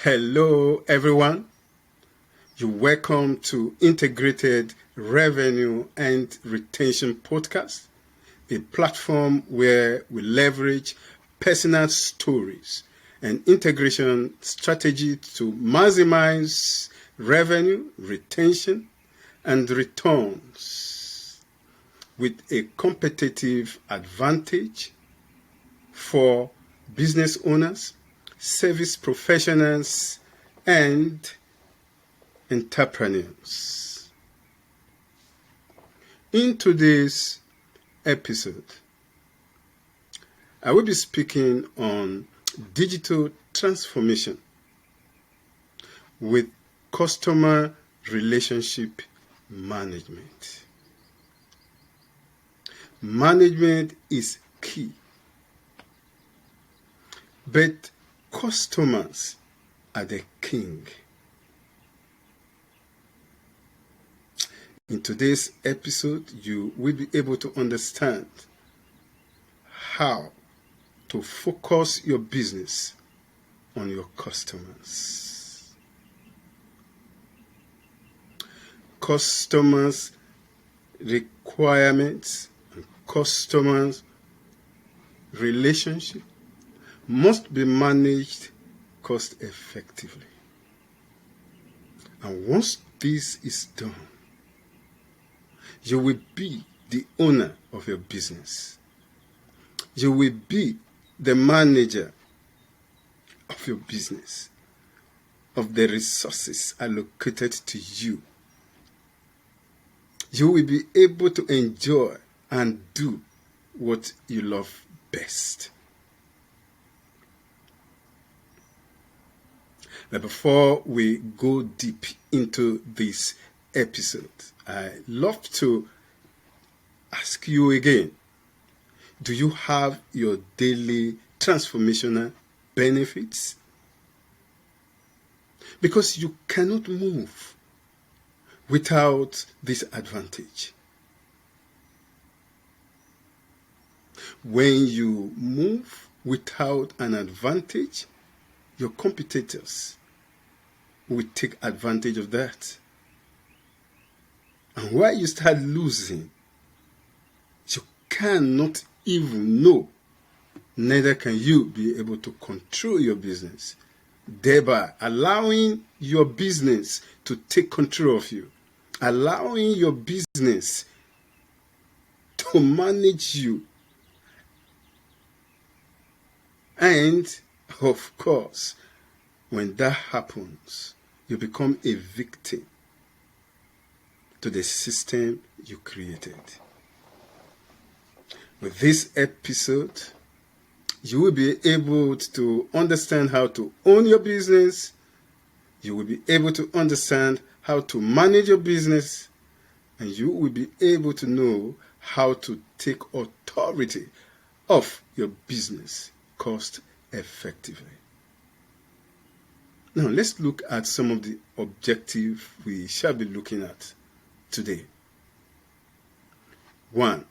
Hello, everyone. You're welcome to Integrated Revenue and Retention Podcast, a platform where we leverage personal stories and integration strategy to maximize revenue, retention, and returns with a competitive advantage for business owners, service professionals, and entrepreneurs. In today's episode, I will be speaking on digital transformation with customer relationship management. Management is key, but customers are the king. In today's episode, you will be able to understand how to focus your business on your customers. Customers' requirements and customers' relationship must be managed cost effectively. And once this is done, you will be the owner of your business. You will be the manager of your business, of the resources allocated to you. You will be able to enjoy and do what you love best. Now, before we go deep into this episode, I love to ask you again, do you have your daily transformational benefits? Because you cannot move without this advantage. When you move without an advantage, your competitors will take advantage of that. And while you start losing, you cannot even know, neither can you be able to control your business, thereby allowing your business to take control of you, allowing your business to manage you. And, of course, when that happens, you become a victim to the system you created. With this episode, you will be able to understand how to own your business. You will be able to understand how to manage your business. And you will be able to know how to take authority of your business cost effectively. Now, let's look at some of the objectives we shall be looking at today. 1.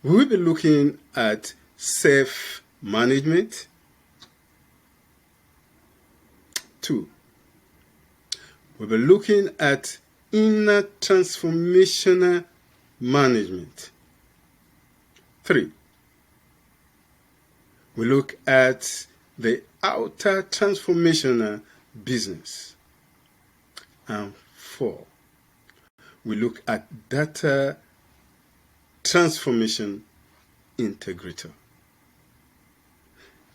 We will be looking at self-management. 2. We'll be looking at inner transformational management. 3. We look at the outer transformational business. And 4. We look at data transformation integrator.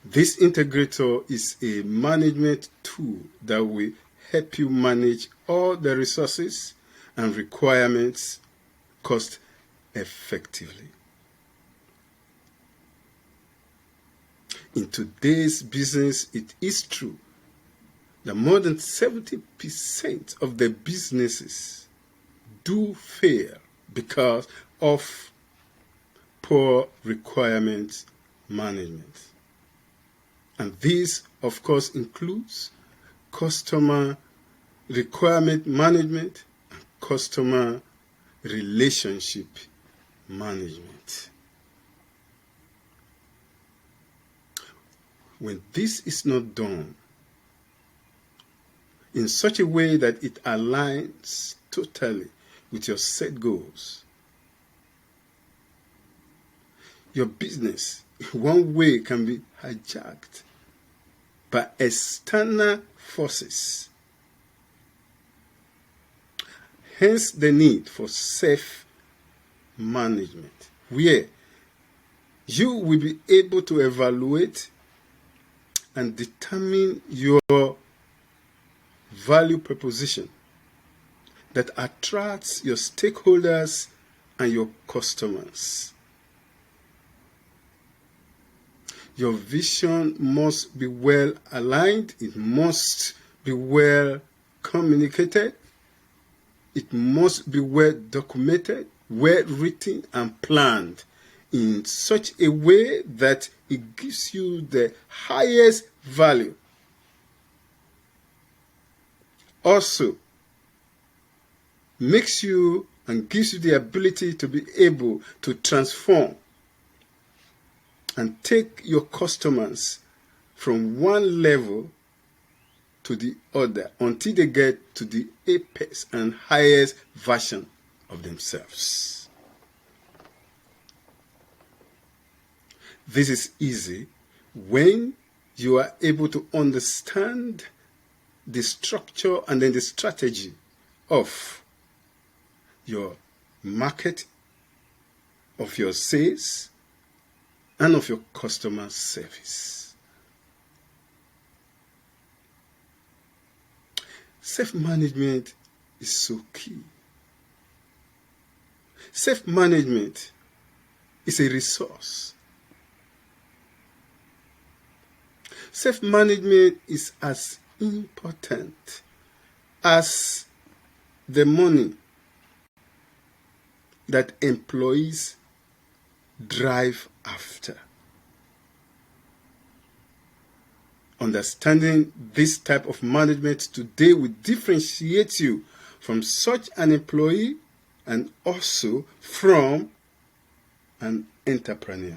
This integrator is a management tool that will help you manage all the resources and requirements cost effectively. In today's business, it is true that more than 70% of the businesses do fail because of poor requirement management. And this, of course, includes customer requirement management and customer relationship management. When this is not done, in such a way that it aligns totally with your set goals. Your business, in one way, can be hijacked by external forces. Hence the need for self-management, where you will be able to evaluate and determine your value proposition that attracts your stakeholders and your customers. Your vision must be well aligned. It must be well communicated. It must be well documented, well written, and planned in such a way that it gives you the highest value. Also, makes you and gives you the ability to be able to transform and take your customers from one level to the other until they get to the apex and highest version of themselves. This is easy when you are able to understand the structure and then the strategy of your market, of your sales, and of your customer service. Self-management is so key. Self-management is a resource. Self-management is as important as the money that employees drive after. Understanding this type of management today will differentiate you from such an employee and also from an entrepreneur.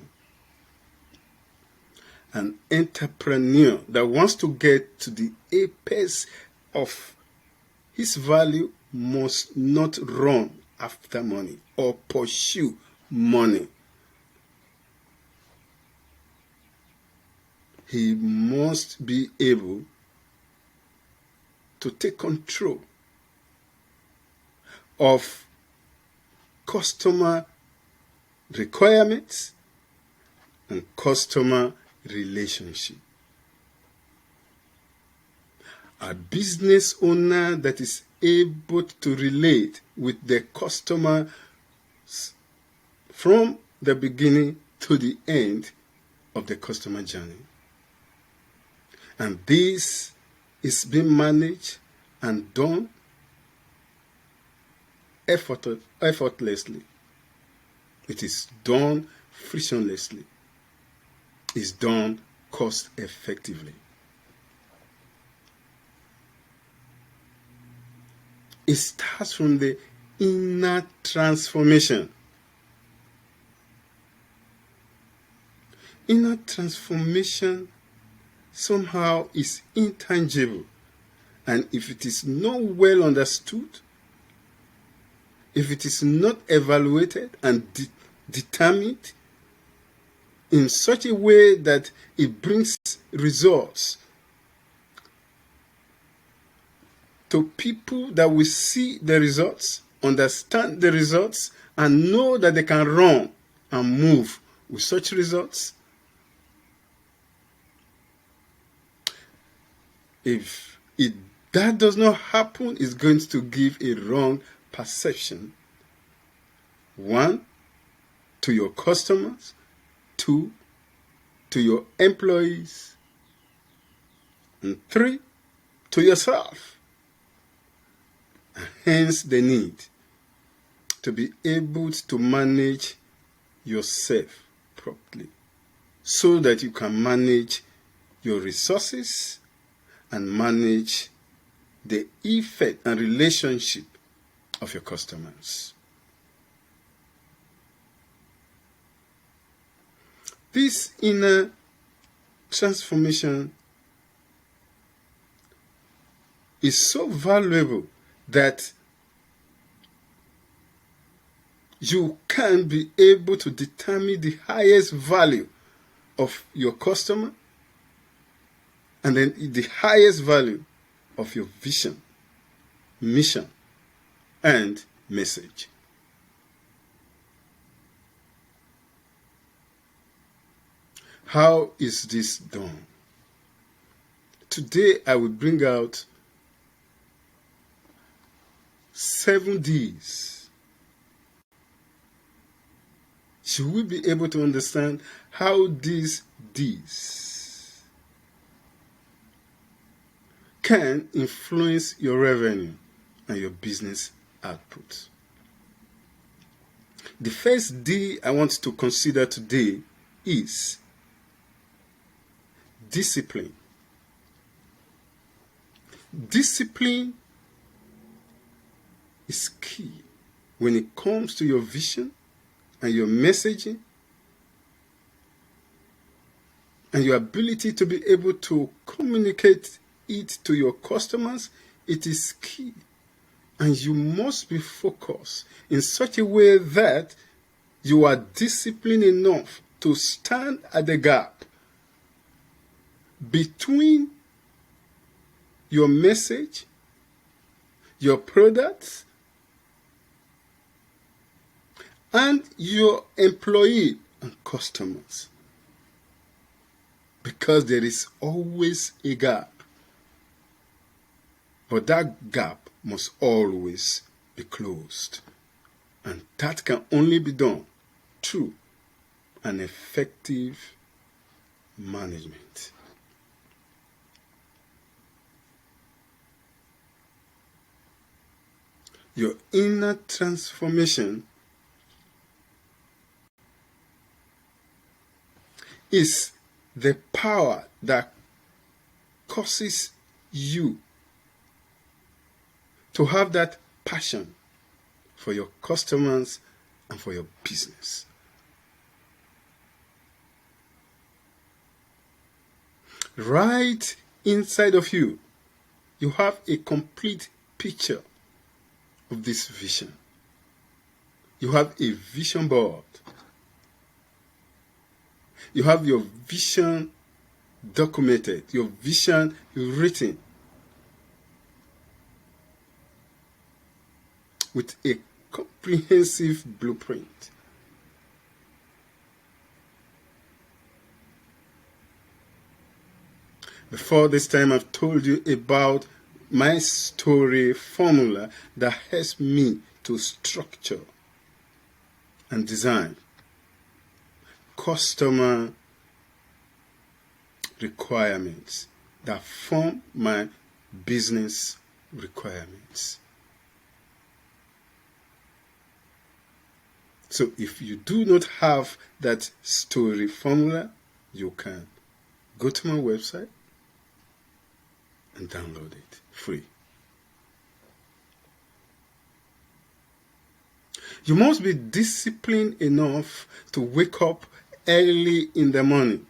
An entrepreneur that wants to get to the apex of his value must not run after money or pursue money. He must be able to take control of customer requirements and customer relationship. A business owner that is able to relate with the customer from the beginning to the end of the customer journey. And this is being managed and done effortlessly. It is done frictionlessly. It's done cost effectively. It starts from the inner transformation. Inner transformation somehow is intangible, and if it is not well understood, if it is not evaluated and determined in such a way that it brings results to people that will see the results, understand the results, and know that they can run and move with such results, if that does not happen, it's going to give a wrong perception. 1, to your customers. 2, to your employees. And 3, to yourself. And hence the need to be able to manage yourself properly so that you can manage your resources and manage the effect and relationship of your customers. This inner transformation is so valuable that you can be able to determine the highest value of your customer and then the highest value of your vision, mission, and message. How is this done? Today I will bring out 7 D's. You will be able to understand how these D's can influence your revenue and your business output. The first D I want to consider today is discipline. Discipline is key when it comes to your vision and your messaging and your ability to be able to communicate it to your customers. It is key, and you must be focused in such a way that you are disciplined enough to stand at the gap between your message, your products, and your employee and customers, because there is always a gap. But that gap must always be closed, and that can only be done through an effective management. Your inner transformation is the power that causes you to have that passion for your customers and for your business. Right inside of you, you have a complete picture of this vision. You have a vision board. You have your vision documented, your vision written with a comprehensive blueprint. Before this time, I've told you about my story formula that helps me to structure and design customer requirements that form my business requirements. So if you do not have that story formula, you can go to my website and download it free. You must be disciplined enough to wake up early in the morning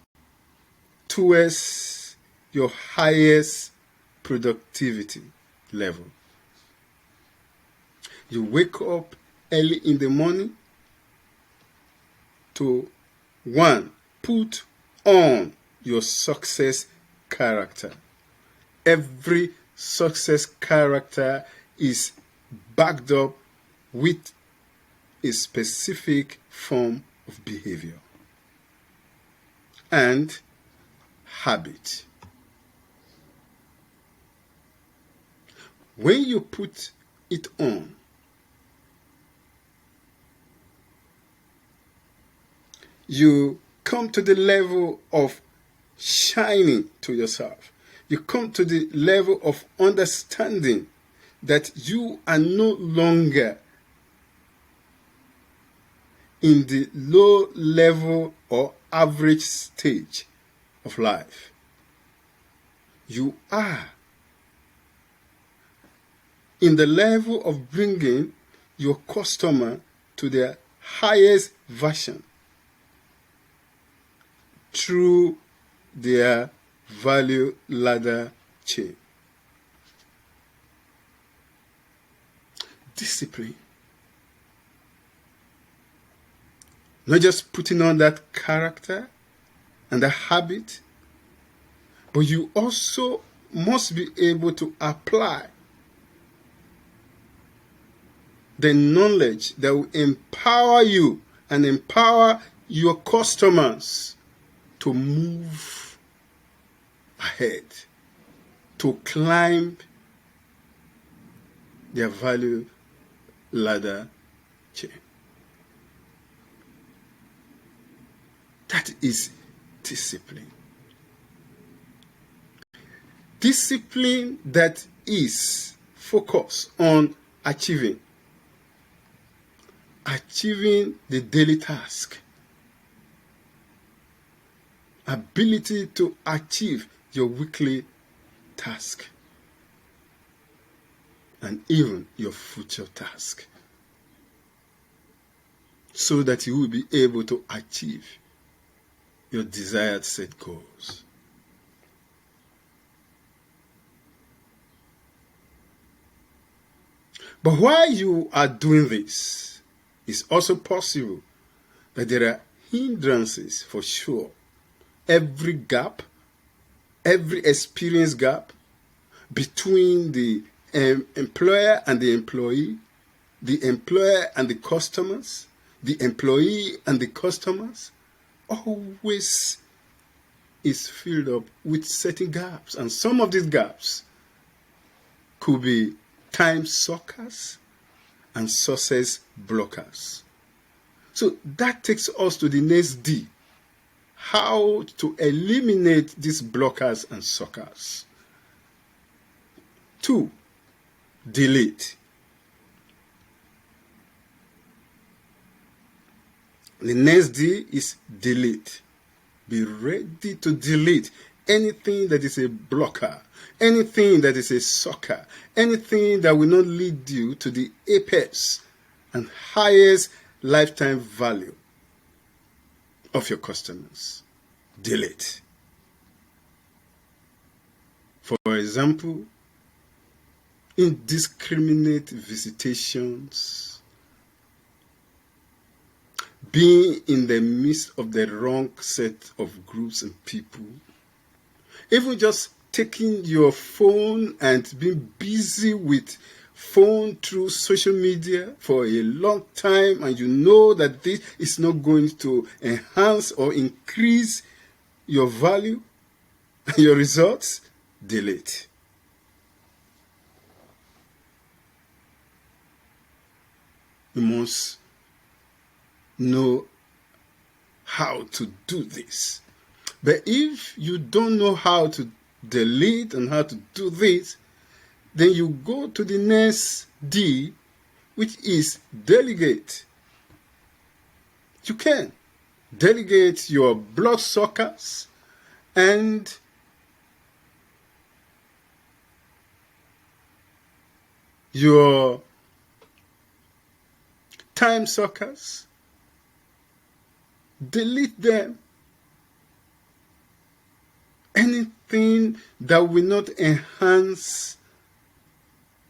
towards your highest productivity level. You wake up early in the morning to, 1, put on your success character. Every success character is backed up with a specific form of behavior and habit. When you put it on, you come to the level of shining to yourself. You come to the level of understanding that you are no longer in the low level or average stage of life. You are in the level of bringing your customer to their highest version through their value ladder chain. discipline. Not just putting on that character and that habit, but you also must be able to apply the knowledge that will empower you and empower your customers to move ahead, to climb their value ladder chain. That is discipline. Discipline that is focused on achieving the daily task. Ability to achieve your weekly task and even your future task, so that you will be able to achieve your desired set goals. But while you are doing this, it's also possible that there are hindrances for sure. Every gap, every experience gap between the employer and the employee, the employer and the customers, the employee and the customers, always is filled up with certain gaps. And some of these gaps could be time suckers and success blockers. So that takes us to the next D. How to eliminate these blockers and suckers. 2, delete. The next D is delete. Be ready to delete anything that is a blocker, anything that is a sucker, anything that will not lead you to the apex and highest lifetime value of your customers. Delete. For example, indiscriminate visitations, being in the midst of the wrong set of groups and people, even just taking your phone and being busy with phone through social media for a long time, and you know that this is not going to enhance or increase your value and your results, delete. You must know how to do this. But if you don't know how to delete and how to do this, then you go to the next D, which is delegate. You can delegate your bloodsuckers and your time suckers. Delete them. Anything that will not enhance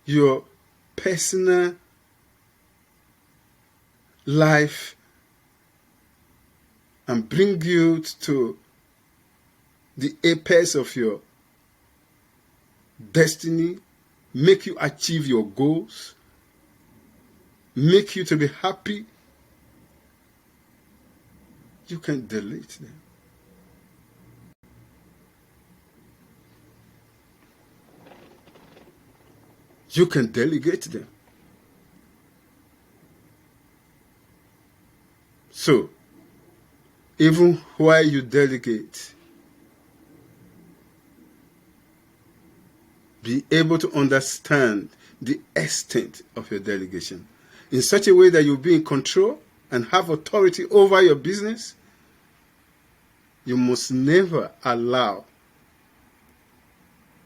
your personal life and bring you to the apex of your destiny, make you achieve your goals, make you to be happy, you can delete them. You can delegate them. So, even while you delegate, be able to understand the extent of your delegation in such a way that you'll be in control and have authority over your business. You must never allow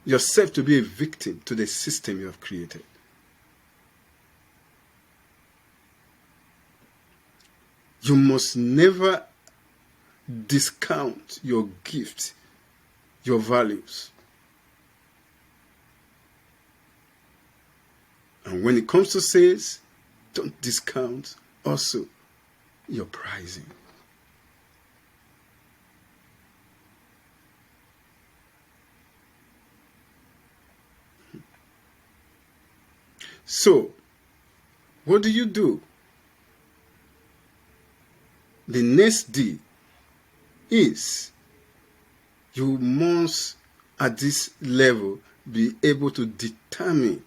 yourself to be a victim to the system you have created. You must never discount your gift, your values. And when it comes to sales, don't discount also your pricing. So, what do you do? The next D is you must, at this level, be able to determine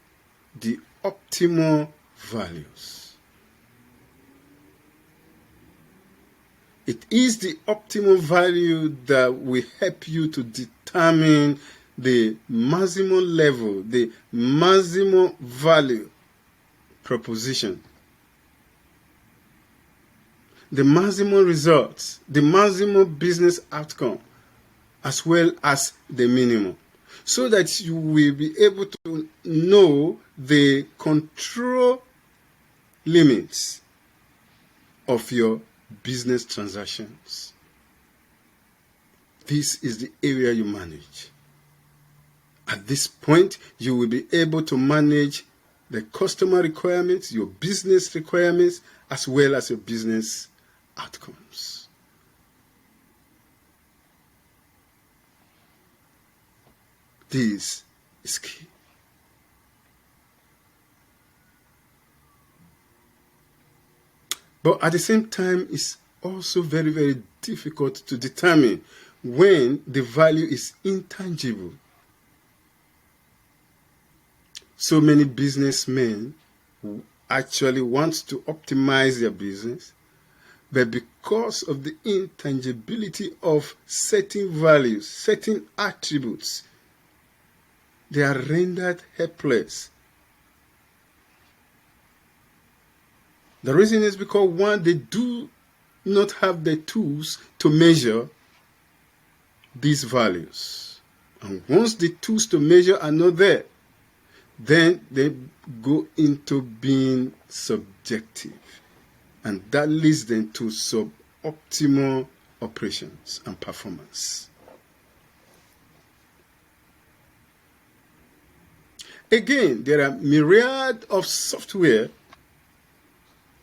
the optimal values. It is the optimal value that will help you to determine the maximum level, the maximum value proposition, the maximum results, the maximum business outcome, as well as the minimum, so that you will be able to know the control limits of your business transactions. This is the area you manage. At this point, you will be able to manage the customer requirements, your business requirements, as well as your business outcomes. This is key. But at the same time, it's also very, very difficult to determine when the value is intangible. So many businessmen who actually want to optimize their business, but because of the intangibility of certain values, certain attributes, they are rendered helpless. The reason is because, one, they do not have the tools to measure these values. And once the tools to measure are not there, then they go into being subjective. And that leads them to suboptimal operations and performance. Again, there are myriad of software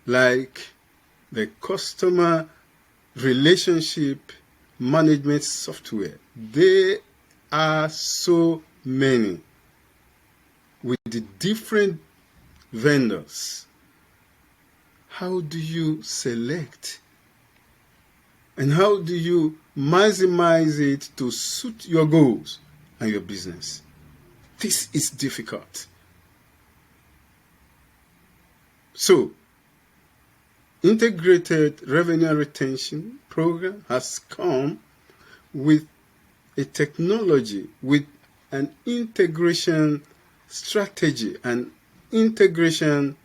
like the customer relationship management software. There are so many with the different vendors. How do you select? And how do you maximize it to suit your goals and your business? This is difficult. So, Integrated Revenue Retention Program has come with a technology, with an integration strategy and integration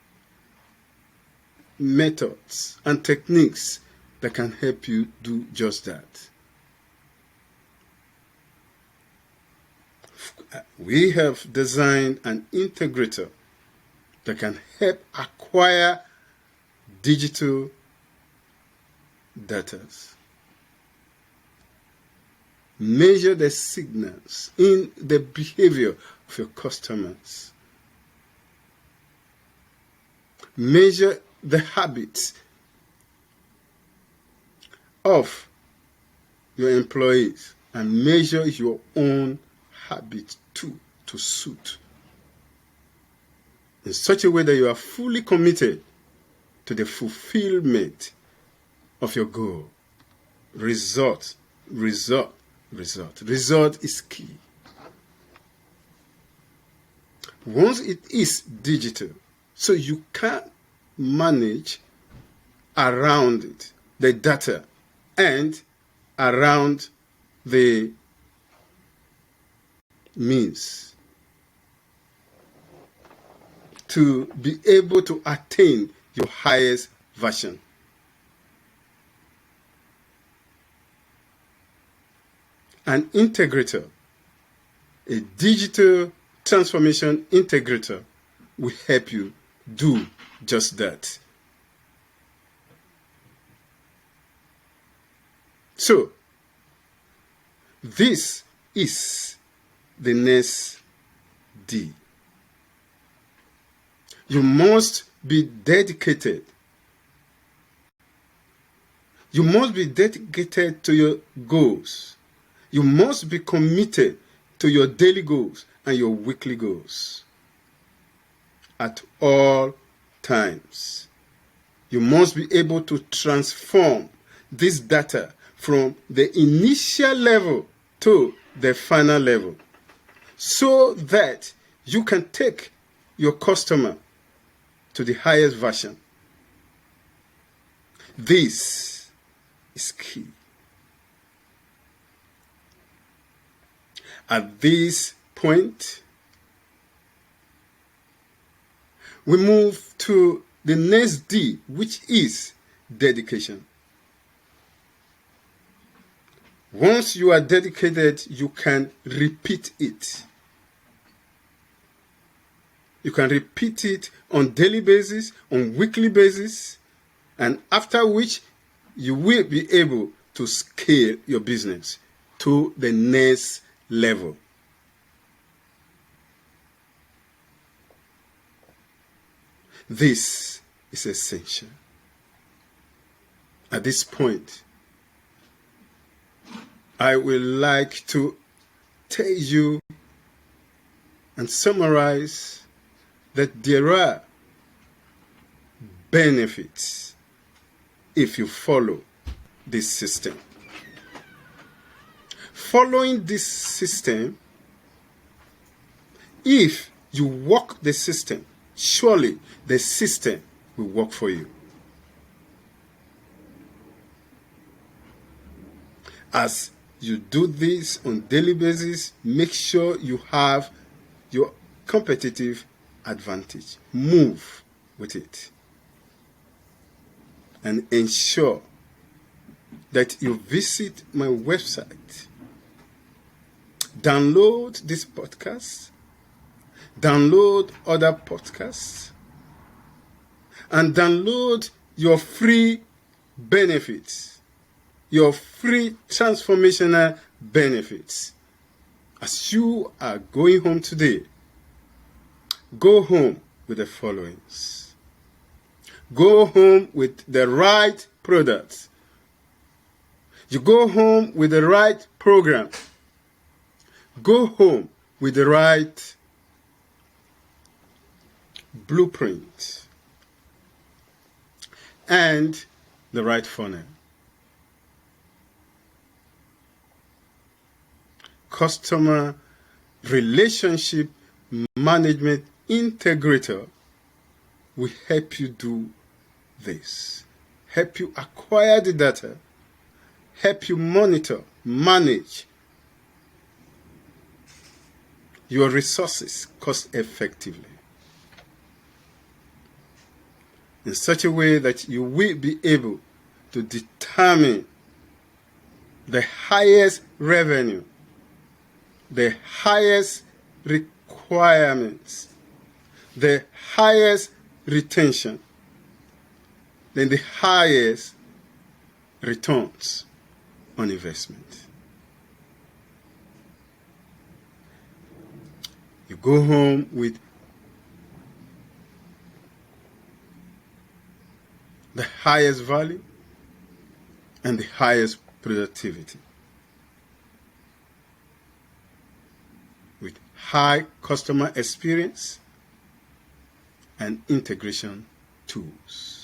methods and techniques that can help you do just that. We have designed an integrator that can help acquire digital data, measure the signals in the behavior of your customers, measure the habits of your employees, and measure your own habits too, to suit, in such a way that you are fully committed to the fulfillment of your goal. Result is key. Once it is digital, so you can manage around it, the data, and around the means to be able to attain your highest version. An integrator, a digital transformation integrator, will help you do just that. So, this is the next D. You must be dedicated. You must be dedicated to your goals. You must be committed to your daily goals and your weekly goals at all times. You must be able to transform this data from the initial level to the final level so that you can take your customer to the highest version. This is key. At this point, we move to the next D, which is dedication. Once you are dedicated, you can repeat it. You can repeat it on daily basis, on weekly basis, and after which you will be able to scale your business to the next level. This is essential. At this point, I would like to tell you and summarize that there are benefits if you follow this system. Following this system, if you work the system, surely the system will work for you. As you do this on daily basis, make sure you have your competitive advantage. Move with it. And ensure that you visit my website. Download this podcast. Download other podcasts. And download your free benefits. Your free transformational benefits. As you are going home today, go home with the followings. Go home with the right products. You go home with the right program. Go home with the right blueprint and the right funnel. Customer relationship management integrator will help you do this. Help you acquire the data. Help you monitor, manage your resources cost effectively in such a way that you will be able to determine the highest revenue, the highest requirements, the highest retention, then the highest returns on investment. You go home with the highest value and the highest productivity, with high customer experience and integration tools.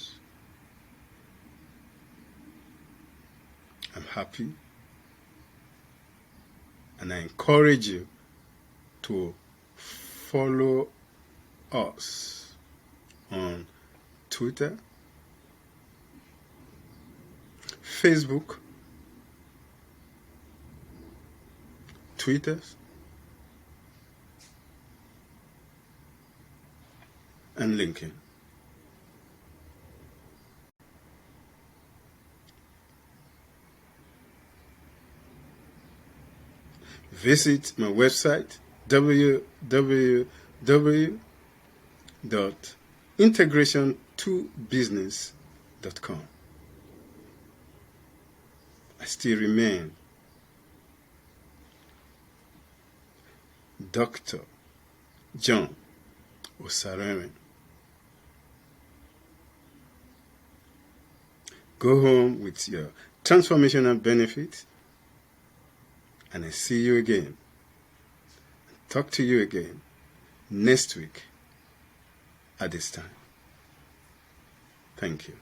I'm happy and I encourage you to follow us on Twitter, Facebook, Twitter, and LinkedIn. Visit my website www.integration2business.com. I still remain Dr. John Osareme. Go home with your transformational benefit, and I see you again. Talk to you again next week at this time. Thank you.